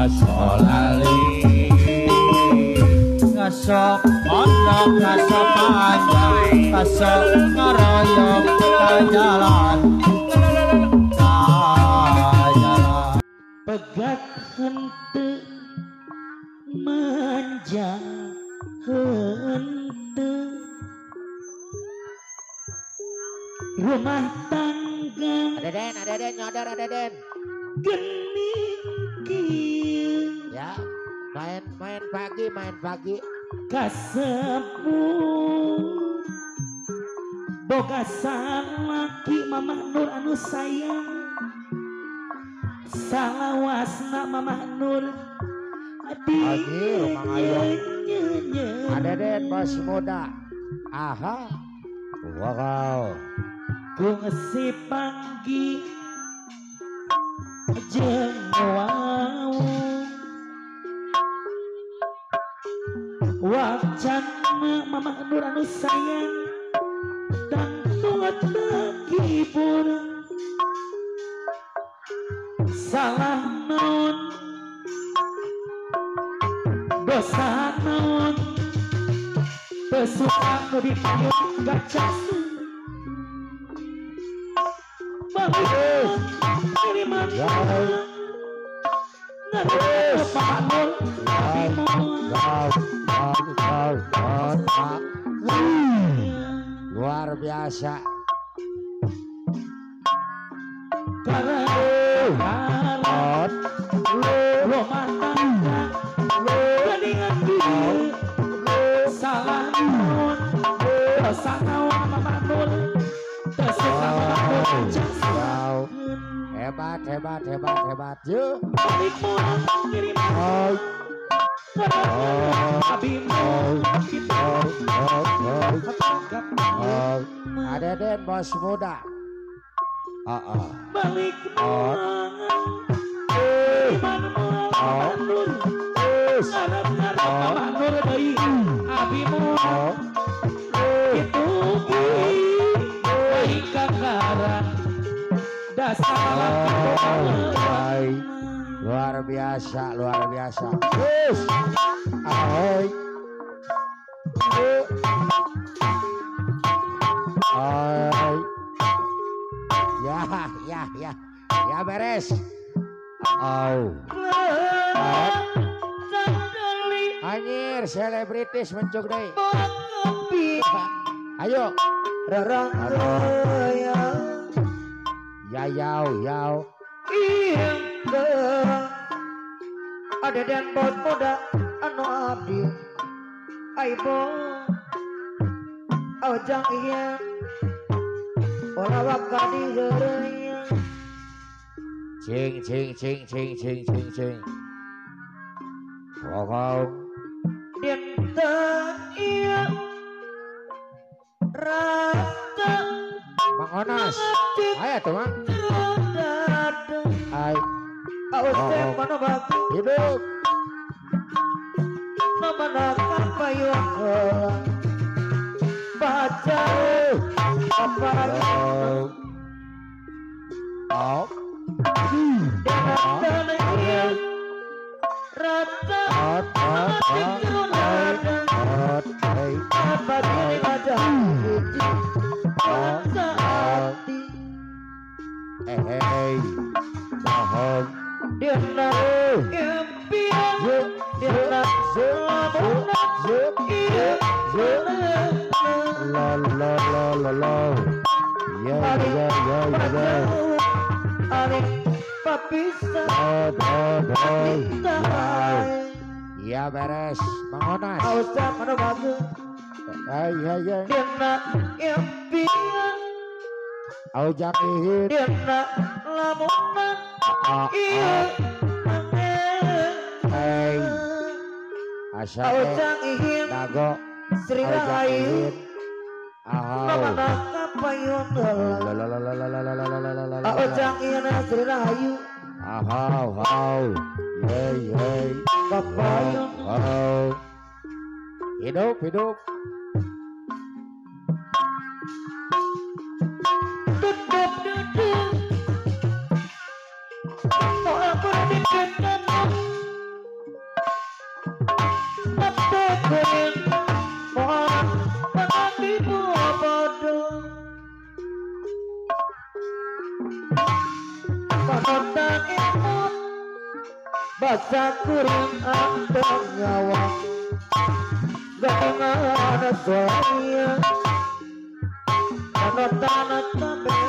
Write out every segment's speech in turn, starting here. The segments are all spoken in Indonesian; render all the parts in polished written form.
Asolali ngasok pondok ngasok panjang ngasok ngaroyok kajalan pegat henteu manja henteu rumah tangga Adeden nyodor Adeden geni kieu ya main pagi kasebut boga salaki mamah Nur anu sayang salawasna mamah Nur Adi rumah ayong Adeden bos muda aha wow kungsi panggi jeung wau wacana mamah Nur anu sayang dan tuat kibur salah naon dosa naon pesuka nu dipayung gacas bangun dari mana ngarep pamanul luar biasa karena rumah tangga geningan kieu salah naon dosa naon pamanul tersuka pamanul wow hebat yuk Adeden bos muda balik luar biasa yes ahoy ya beres anjir selebritis mencuk deh ayo ya yau Adeden bos muda anu abdi aibo ojang iya ora wakadi heureuy cing wow dinten iya rata Mangonas aya tuh mah ai mana bagus hidup mana kapayung baca apa ya beres Mangonas mana bagus dina impian aujak ihit dina lamunan asa aujak ihit dago Sri Rahayu mana kapayun aujak ihit Sri Rahayu kapayun hidup aku diketemu tapi kuning mohon pengantimu bodoh panotan imut baca kuring ada nyawa gabungan saya panotan tabel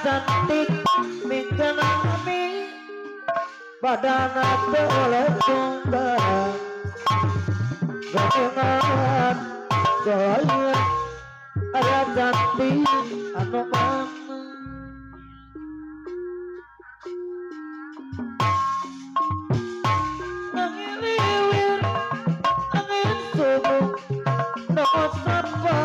cantik mingkenami badana boleh tunggal gabungan saya ayah cantik anu mana angin liwir angin subuh no sapa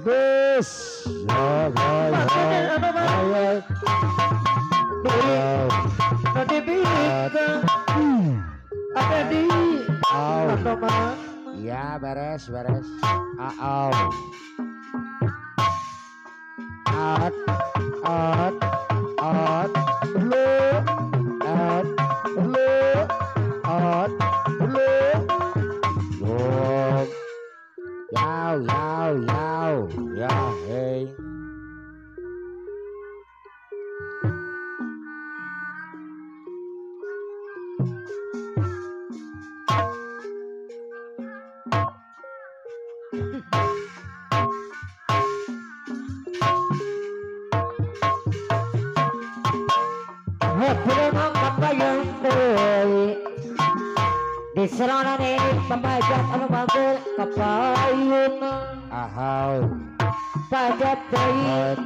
Yes. Ya, ya, beres. Out. Ya, hey. Pulang kapayang boy di serangan ini pembajak anu bagul kapayun Ahau. pajak bayi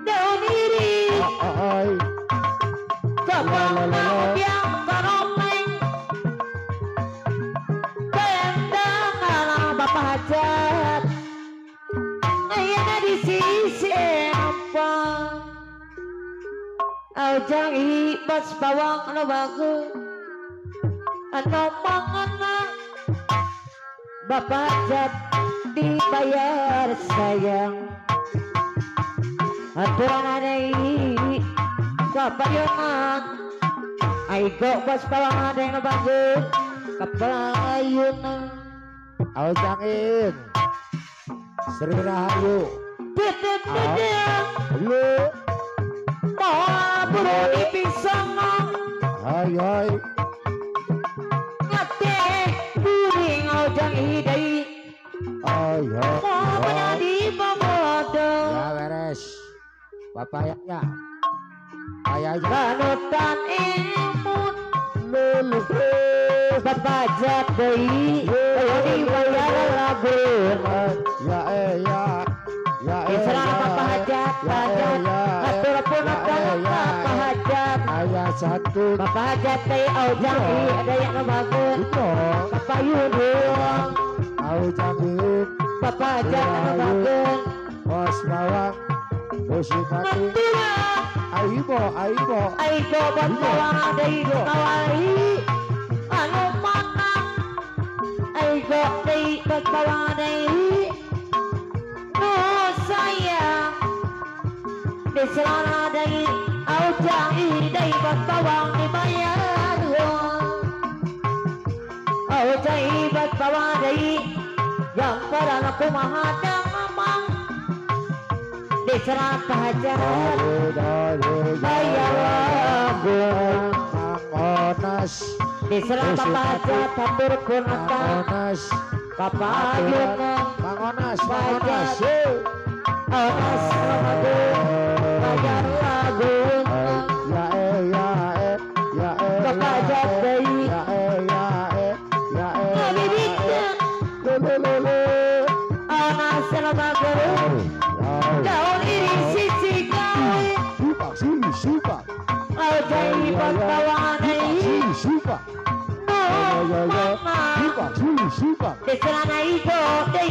daun diri kapang yang karomeng kendang ala bapak hajat ayana di sisi apa Aujang ibas bawang anu bagus anu mangana bapak jat dibayar sayang aturan adai kapayunan aigo bas bawang ada yang bagus kapayunan Aujangin. Sri Rahayu. titip Lu. mau buru di pisang Hai. ngate kuring Aujang hidai Hai. mau menjadi pemodal Ya, beres. Papayanya. Ayah panutan imut lulus. bapak jatei dibayar lagu Ya. Isra bapak hajat hajat atur punakan bapak hajat Ayah satu. bapak hajat teh Aujang ada yang bagus bapak yudung Aujangin. bapak hajat anu bagus Bos bawang. Musikati. mentua Aibo. aiko bawang ada hidup kawali anu mana aiko teh bawang ada sayang di selana dari Aujang idai bawang dibayar Aujang ibat bawang dari yang pada aku mahadang amang di serap hajar bayar lagu Mangonas. di serap hajar tabur kunatan Mangonas. kapayun Mangonas. Anas lagu bayar lagu Ya. bapak jatei Ya. Subang Suli Subang. Di celana hijau deh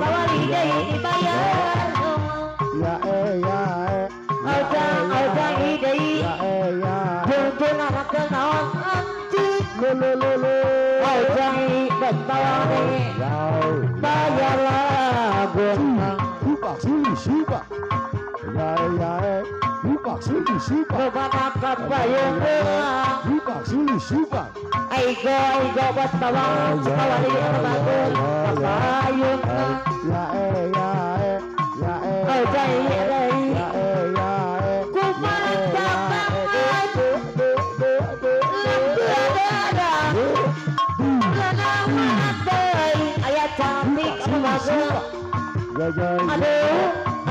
bawa lidah dibayar. Ya Ojang idai Jujur anak kenawan anjing Ojang berbawa deh bayarlah gunang Subang Suli Subang. Ya Subang Suli Subang. Kemana kapayung Subang Suli Subang. Aigo berbawa lidah bagus kapayung Ojang idai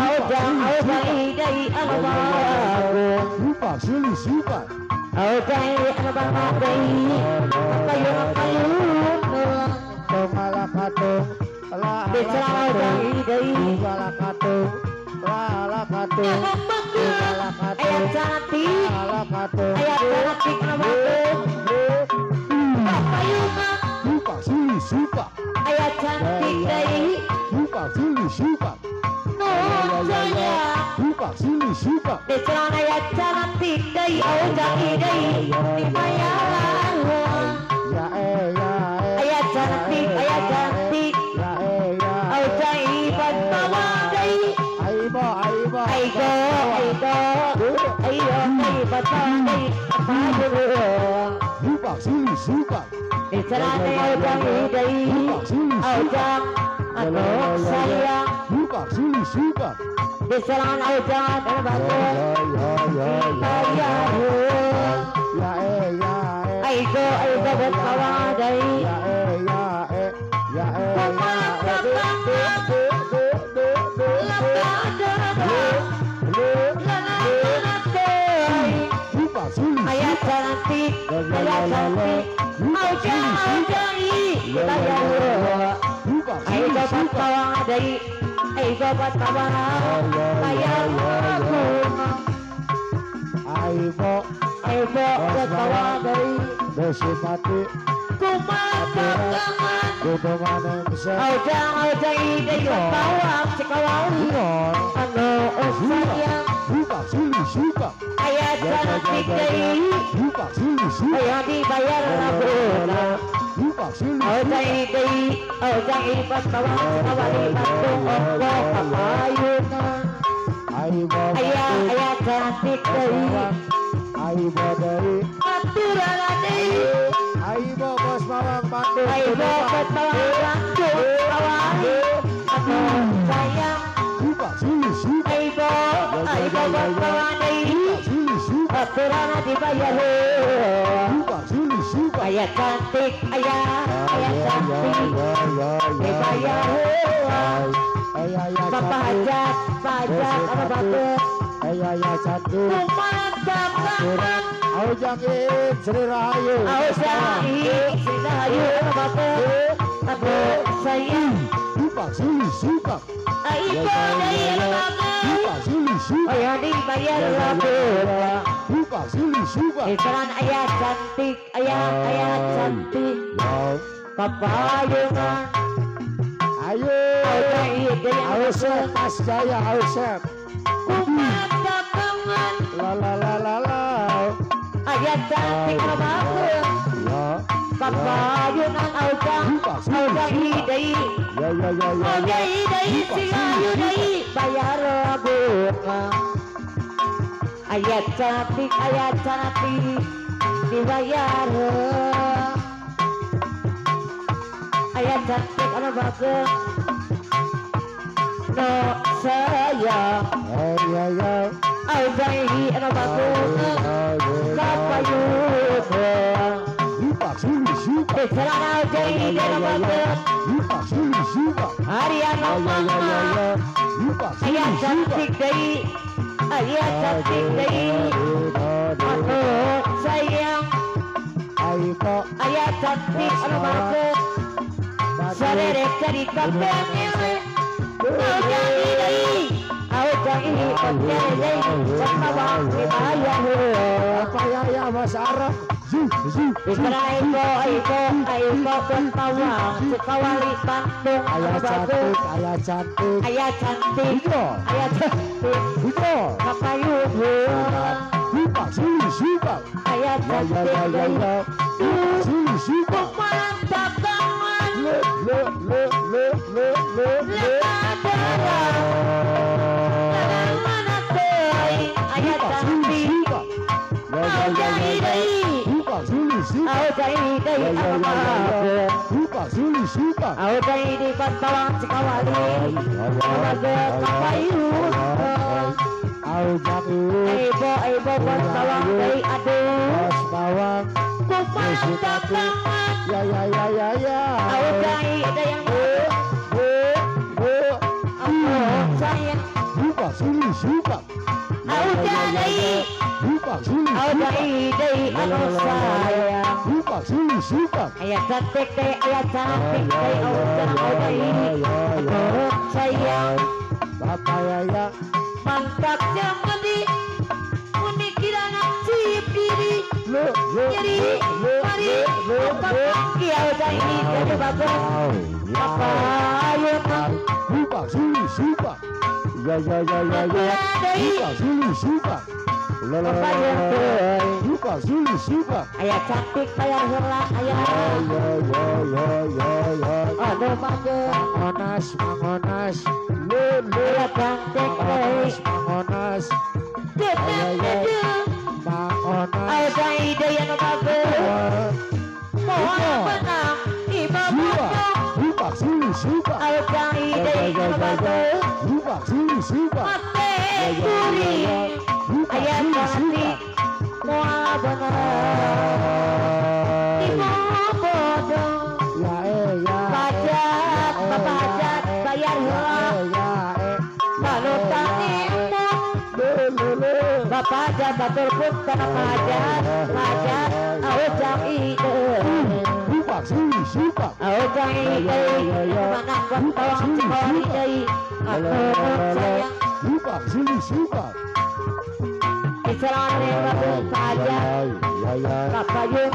Ojang idai Subang Suli Subang. Ojang Malakatung di celana ojang idai Malakatung Malakatung ayat cantik Malakatung ayat cantik papayungan Subang Suli Subang. ayat cantik dari Subang Suli Subang. Nujaya Subang Suli Subang. di celana ayat cantik dari ojang idai dibayar ayat cantik ojang ibat bawa dari Aibo aigo ibat bawa dari papayungan Subang Suli Subang. di celana ojang idai ojang sayang Subang Suli Subang. di celana ojang bagus bayar aigo berbawa dari ayat cantik ojang bayar aigo berbawa dari aigo berbawa bayar aigo berbawa dari Bersipati kumatangan Kutungan Emsa ojang idai berbawa sekawang sayang Subang Suli Subang. ayat cantik dari Subang Suli Subang. ayat dibayar labuna Subang Suli ojang idai ojang ibat bawa sekawali batung ongko papayungan ayat cantik dari Aibo dari aturan adai Aibo Bos Mawang Bandung. aigo berbawa langsung awali sayang Subang Suli Subang. aigo berbawa dari Suli Subang. aturan dibayar Subang Suli Subang. ayat cantik ayat cantik dibayar bapak hajat apa bagus Ya satu. kumatangan Ojang Sri Rahayu. ojang sidahayu apa bagus aku sayang Subang Suli Subang. aigo dari bagus Subang Suli Subang. ayat dibayar labuna Subang Suli Subang. Ituran ayat cantik ayat cantik papayungan Ayo. ojang idai Ausep Mas Jaya Ausep. kumatangan La. ayat cantik bagus papayungan ojang idai ojang idai singayu dai bayar bunga ayat cantik dibayar ayat cantik bagus no sayang ojang idai bagus kapayungan Subang Suli Subang. celana ojang idai bagus Subang Suli Subang. harian mama Subang Suli ayat Subang. cantik dari anu sayang ayat cantik bagus saderet jadi kapengnya ojang idai ojang idai berbawa dibayar Apa ya Mas Arab Bicara ibu bertawang sekawali Bandung Ayah cantik, ayah cantik. ayah cantik Iya. ayah cantik Iya. kapayun Suka, suka. ayah cantik Suka. mantap tangan Le. mana teuing ayah cantik mau jadi deui Suka, suka. mau jadi deui apa Suka. mau jadi di Bandung sekawali kapayun Au jadi. ibu bertawang deui aduh Bawang. mantap tangan Ya. mau jadi ada yang sayang Suka. mau jadi mau jadi deui anu sayang Suka. ayah cantik deh ayah cantik deh mau jadi anu sayang Bapak ya. mantap jangan di pemikiran ciip diri jadi mari apa kiau jadi jadi bagus apa ayo Suka. Ya. Suka. Suka. ayah cantik bayar heula ayah aduh bagus Mangonas. ayah cantik deh Mangonas. Mangonas. ayah jadi deh yang bagus mohon menang ibu bagus Suka. ayah jadi deh yang bagus mate kuring ayah cantik moal bener ibu bodoh pajak pajak bayar heula balutan ibu bapak jabatul pun karena pajak aujang ide aujang ide mana kontong cekori deui aku sayang Islam pajak kapayun